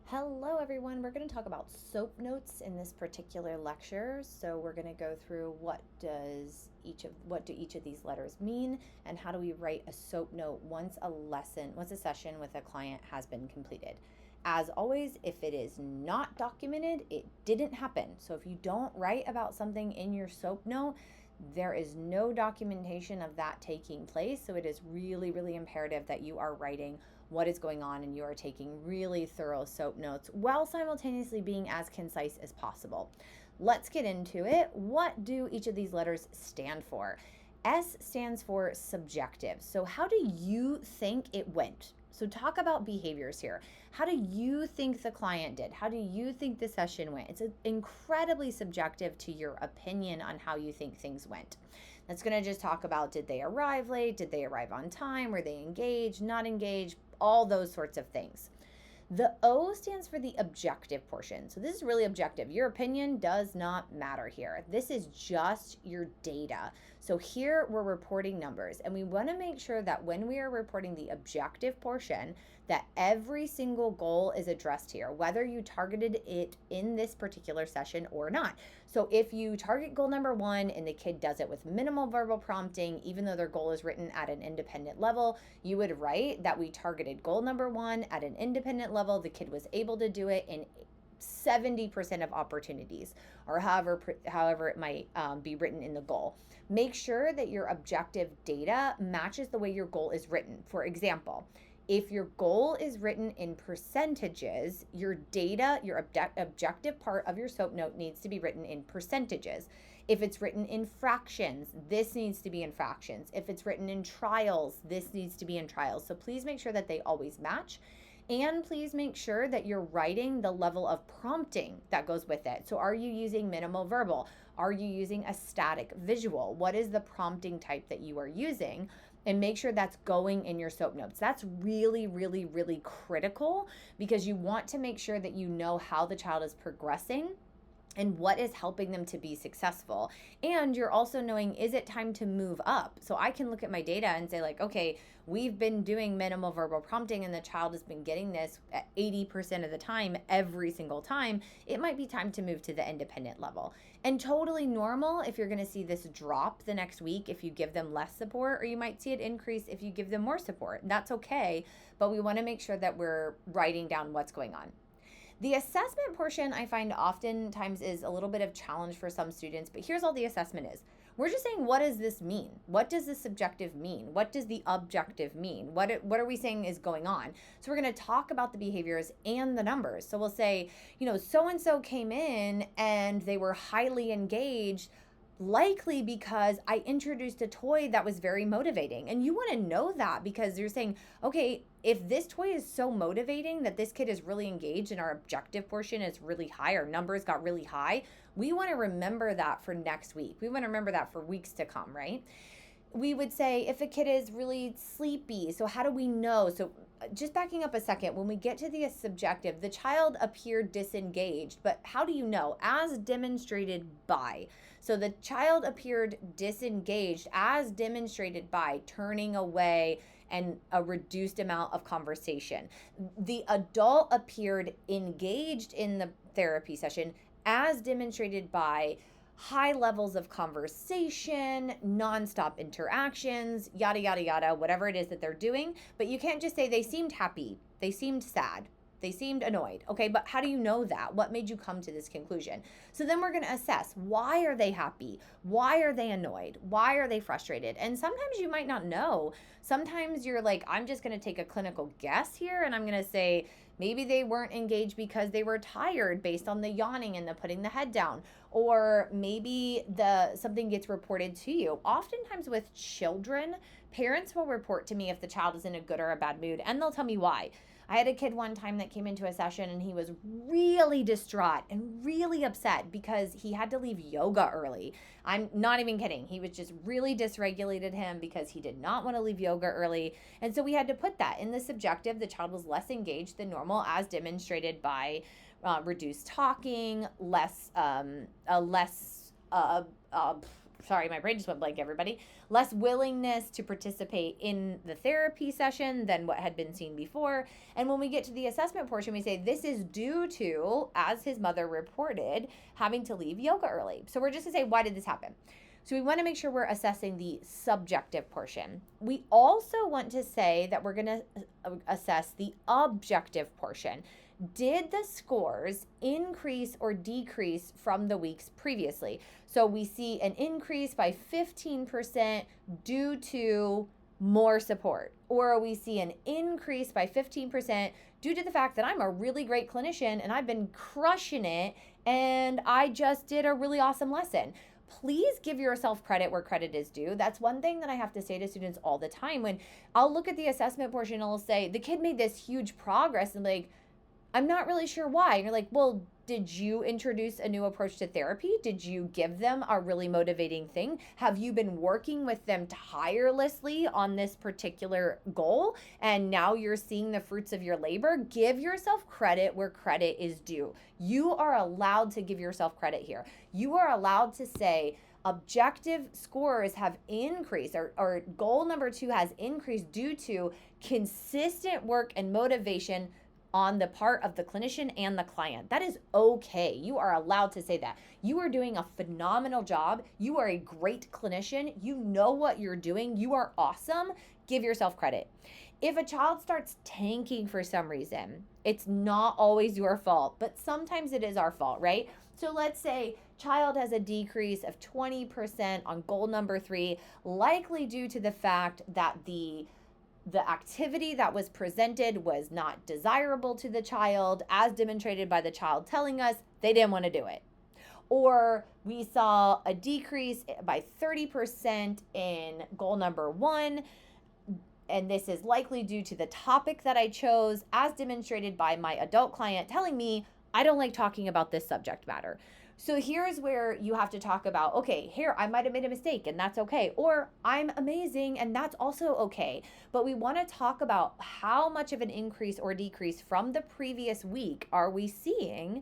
Hello everyone, we're going to talk about SOAP notes in this particular lecture. So we're going to go through what do each of these letters mean and how do we write a SOAP note once a session with a client has been completed. As always, if it is not documented, it didn't happen. So if you don't write about something in your SOAP note, there is no documentation of that taking place. So it is really, really imperative that you are writing what is going on and you are taking really thorough SOAP notes while simultaneously being as concise as possible. Let's get into it. What do each of these letters stand for? S stands for subjective. So how do you think it went? So talk about behaviors here. How do you think the client did? How do you think the session went? It's incredibly subjective to your opinion on how you think things went. That's going to just talk about, did they arrive late? Did they arrive on time? Were they engaged, not engaged? All those sorts of things. The O stands for the objective portion. So this is really objective. Your opinion does not matter here. This is just your data. So here we're reporting numbers, and we want to make sure that when we are reporting the objective portion, that every single goal is addressed here, whether you targeted it in this particular session or not. So if you target goal number 1 and the kid does it with minimal verbal prompting, even though their goal is written at an independent level, you would write that we targeted goal number 1 at an independent level. The kid was able to do it in 70% of opportunities, or however it might be written in the goal. Make sure that your objective data matches the way your goal is written. For example, if your goal is written in percentages, your data, your objective part of your SOAP note needs to be written in percentages. If it's written in fractions, this needs to be in fractions. If it's written in trials, this needs to be in trials. So please make sure that they always match. And please make sure that you're writing the level of prompting that goes with it. So are you using minimal verbal? Are you using a static visual? What is the prompting type that you are using? And make sure that's going in your SOAP notes. That's really, really, really critical, because you want to make sure that you know how the child is progressing and what is helping them to be successful. And you're also knowing, is it time to move up? So I can look at my data and say, like, okay, we've been doing minimal verbal prompting and the child has been getting this at 80% of the time, every single time. It might be time to move to the independent level. And totally normal if you're going to see this drop the next week if you give them less support, or you might see it increase if you give them more support. That's okay, but we want to make sure that we're writing down what's going on. The assessment portion I find oftentimes is a little bit of challenge for some students, but here's all the assessment is. We're just saying, what does this mean? What does the subjective mean? What does the objective mean? What are we saying is going on? So we're going to talk about the behaviors and the numbers. So we'll say, so-and-so came in and they were highly engaged, likely because I introduced a toy that was very motivating. And you want to know that, because you're saying, okay, if this toy is so motivating that this kid is really engaged and our objective portion is really high, our numbers got really high, we want to remember that for next week. We want to remember that for weeks to come, right? We would say if a kid is really sleepy, so how do we know? So just backing up a second, when we get to the subjective, the child appeared disengaged, but how do you know? As demonstrated by. So the child appeared disengaged as demonstrated by turning away and a reduced amount of conversation. The adult appeared engaged in the therapy session as demonstrated by high levels of conversation, nonstop interactions, yada, yada, yada, whatever it is that they're doing. But you can't just say they seemed happy, they seemed sad, they seemed annoyed. Okay, but how do you know that? What made you come to this conclusion? So then we're going to assess, why are they happy? Why are they annoyed? Why are they frustrated? And sometimes you might not know. Sometimes you're like, I'm just going to take a clinical guess here, and I'm going to say, maybe they weren't engaged because they were tired based on the yawning and the putting the head down. Or maybe something gets reported to you. Oftentimes with children, parents will report to me if the child is in a good or a bad mood, and they'll tell me why. I had a kid one time that came into a session and he was really distraught and really upset because he had to leave yoga early. I'm not even kidding. He was just really dysregulated him because he did not want to leave yoga early. And so we had to put that in the subjective. The child was less engaged than normal, as demonstrated by reduced talking, less sorry, my brain just went blank, everybody. Less willingness to participate in the therapy session than what had been seen before. And when we get to the assessment portion, we say this is due to, as his mother reported, having to leave yoga early. So we're just going to say, why did this happen? So we want to make sure we're assessing the subjective portion. We also want to say that we're going to assess the objective portion. Did the scores increase or decrease from the weeks previously? So we see an increase by 15% due to more support, or we see an increase by 15% due to the fact that I'm a really great clinician and I've been crushing it and I just did a really awesome lesson. Please give yourself credit where credit is due. That's one thing that I have to say to students all the time. When I'll look at the assessment portion and I'll say, the kid made this huge progress, and like, I'm not really sure why. And you're like, well, did you introduce a new approach to therapy? Did you give them a really motivating thing? Have you been working with them tirelessly on this particular goal? And now you're seeing the fruits of your labor? Give yourself credit where credit is due. You are allowed to give yourself credit here. You are allowed to say, objective scores have increased, or goal number 2 has increased due to consistent work and motivation on the part of the clinician and the client. That is okay. You are allowed to say that. You are doing a phenomenal job. You are a great clinician. You know what you're doing. You are awesome. Give yourself credit. If a child starts tanking for some reason, it's not always your fault, but sometimes it is our fault, right? So let's say child has a decrease of 20% on goal number 3, likely due to the fact that the activity that was presented was not desirable to the child, as demonstrated by the child telling us they didn't want to do it. Or we saw a decrease by 30% in goal number 1, and this is likely due to the topic that I chose, as demonstrated by my adult client telling me, I don't like talking about this subject matter. So here's where you have to talk about, okay, here, I might have made a mistake and that's okay. Or I'm amazing and that's also okay. But we want to talk about how much of an increase or decrease from the previous week are we seeing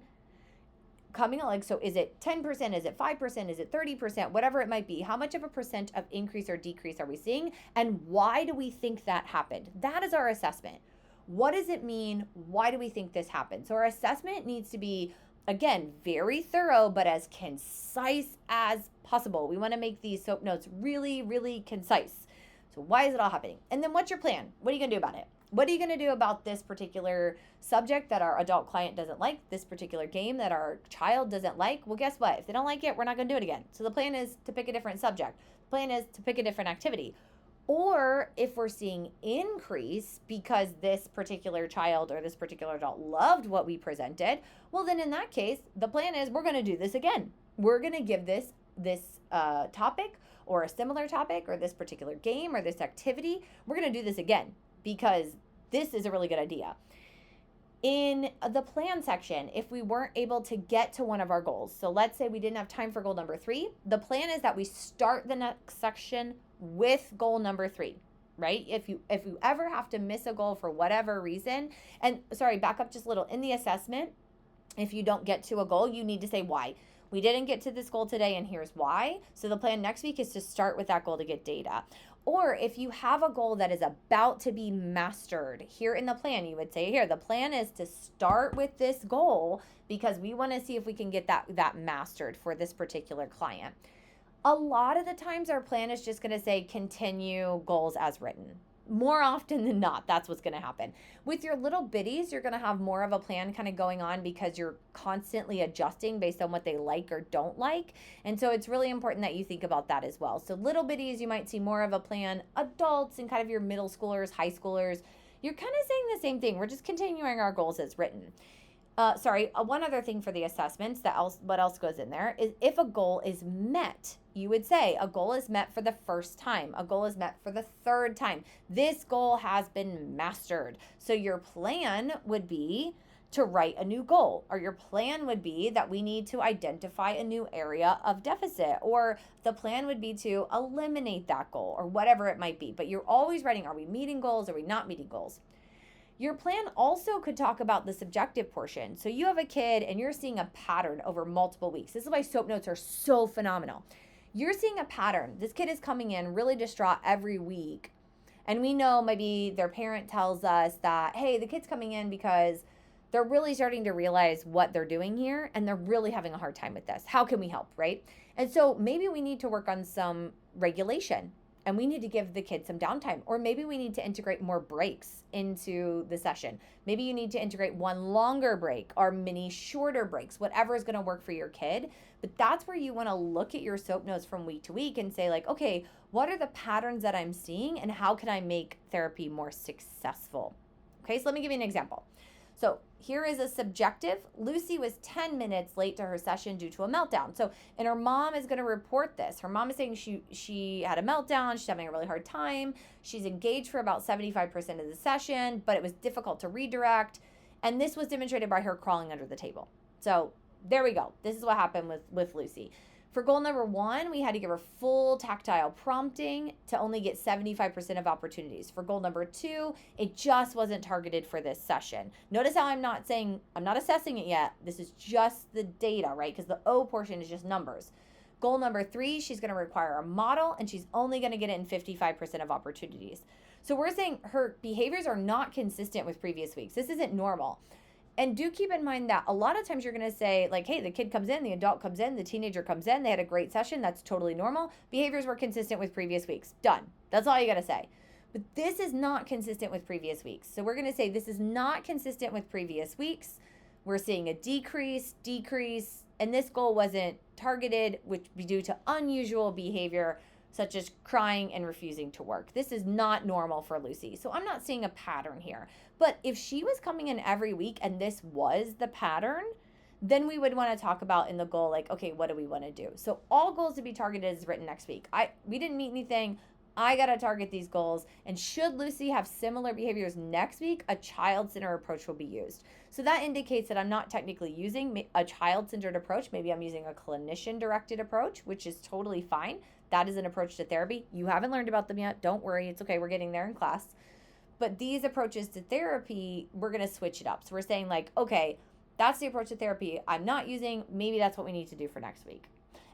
coming along. So is it 10%? Is it 5%? Is it 30%? Whatever it might be. How much of a percent of increase or decrease are we seeing? And why do we think that happened? That is our assessment. What does it mean? Why do we think this happened? So our assessment needs to be, again, very thorough, but as concise as possible. We want to make these SOAP notes really, really concise. So why is it all happening? And then what's your plan? What are you going to do about it? What are you going to do about this particular subject that our adult client doesn't like, this particular game that our child doesn't like? Well, guess what? If they don't like it, we're not going to do it again. So the plan is to pick a different subject. The plan is to pick a different activity. Or if we're seeing increase because this particular child or this particular adult loved what we presented, well, then in that case, the plan is we're going to do this again. We're going to give this topic or a similar topic or this particular game or this activity, we're going to do this again because this is a really good idea. In the plan section, if we weren't able to get to one of our goals, so let's say we didn't have time for goal number 3, the plan is that we start the next section with goal number 3, right? If you ever have to miss a goal for whatever reason, and sorry, back up just a little, in the assessment, if you don't get to a goal, you need to say why. We didn't get to this goal today and here's why. So the plan next week is to start with that goal to get data. Or if you have a goal that is about to be mastered, here in the plan, you would say here, the plan is to start with this goal because we want to see if we can get that mastered for this particular client. A lot of the times our plan is just going to say continue goals as written. More often than not, that's what's going to happen. With your little bitties, you're going to have more of a plan kind of going on because you're constantly adjusting based on what they like or don't like. And so it's really important that you think about that as well. So little bitties, you might see more of a plan. Adults and kind of your middle schoolers, high schoolers, you're kind of saying the same thing. We're just continuing our goals as written. One other thing for the assessments, what else goes in there is if a goal is met, you would say a goal is met for the first time. A goal is met for the third time. This goal has been mastered. So your plan would be to write a new goal, or your plan would be that we need to identify a new area of deficit, or the plan would be to eliminate that goal, or whatever it might be. But you're always writing, are we meeting goals? Are we not meeting goals? Your plan also could talk about the subjective portion. So you have a kid and you're seeing a pattern over multiple weeks. This is why SOAP notes are so phenomenal. you're seeing a pattern. This kid is coming in really distraught every week. And we know maybe their parent tells us that, hey, the kid's coming in because they're really starting to realize what they're doing here and they're really having a hard time with this. How can we help, right? And so maybe we need to work on some regulation and we need to give the kid some downtime. Or maybe we need to integrate more breaks into the session. Maybe you need to integrate one longer break or mini shorter breaks, whatever is going to work for your kid. But that's where you want to look at your SOAP notes from week to week and say, like, okay, what are the patterns that I'm seeing and how can I make therapy more successful? Okay, so let me give you an example. So here is a subjective. Lucy was 10 minutes late to her session due to a meltdown. So, and her mom is going to report this. Her mom is saying she had a meltdown. She's having a really hard time. She's engaged for about 75% of the session, but it was difficult to redirect. And this was demonstrated by her crawling under the table. So there we go. This is what happened with Lucy. For goal number 1, we had to give her full tactile prompting to only get 75% of opportunities. For goal number 2, it just wasn't targeted for this session. Notice how I'm not assessing it yet. This is just the data, right? Because the O portion is just numbers. Goal number 3, she's going to require a model and she's only going to get it in 55% of opportunities. So we're saying her behaviors are not consistent with previous weeks. This isn't normal. And do keep in mind that a lot of times you're going to say, like, hey, the kid comes in, the adult comes in, the teenager comes in, they had a great session. That's totally normal. Behaviors were consistent with previous weeks. Done. That's all you got to say. But this is not consistent with previous weeks. So we're going to say this is not consistent with previous weeks. We're seeing a decrease, and this goal wasn't targeted, which would be due to unusual behavior, such as crying and refusing to work. This is not normal for Lucy. So I'm not seeing a pattern here. But if she was coming in every week and this was the pattern, then we would want to talk about in the goal, like, okay, what do we want to do? So all goals to be targeted is written next week. We didn't meet anything. I got to target these goals. And should Lucy have similar behaviors next week, a child-centered approach will be used. So that indicates that I'm not technically using a child-centered approach. Maybe I'm using a clinician-directed approach, which is totally fine. That is an approach to therapy. You haven't learned about them yet. Don't worry. It's okay. We're getting there in class. But these approaches to therapy, we're going to switch it up. So we're saying, like, okay, that's the approach to therapy I'm not using. Maybe that's what we need to do for next week.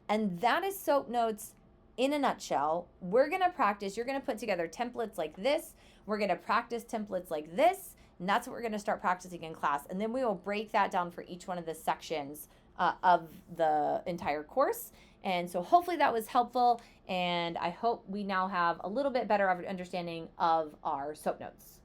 And that is SOAP notes in a nutshell. We're going to practice. You're going to put together templates like this. We're going to practice templates like this. And that's what we're going to start practicing in class. And then we will break that down for each one of the sections of the entire course. And so hopefully that was helpful. And I hope we now have a little bit better understanding of our SOAP notes.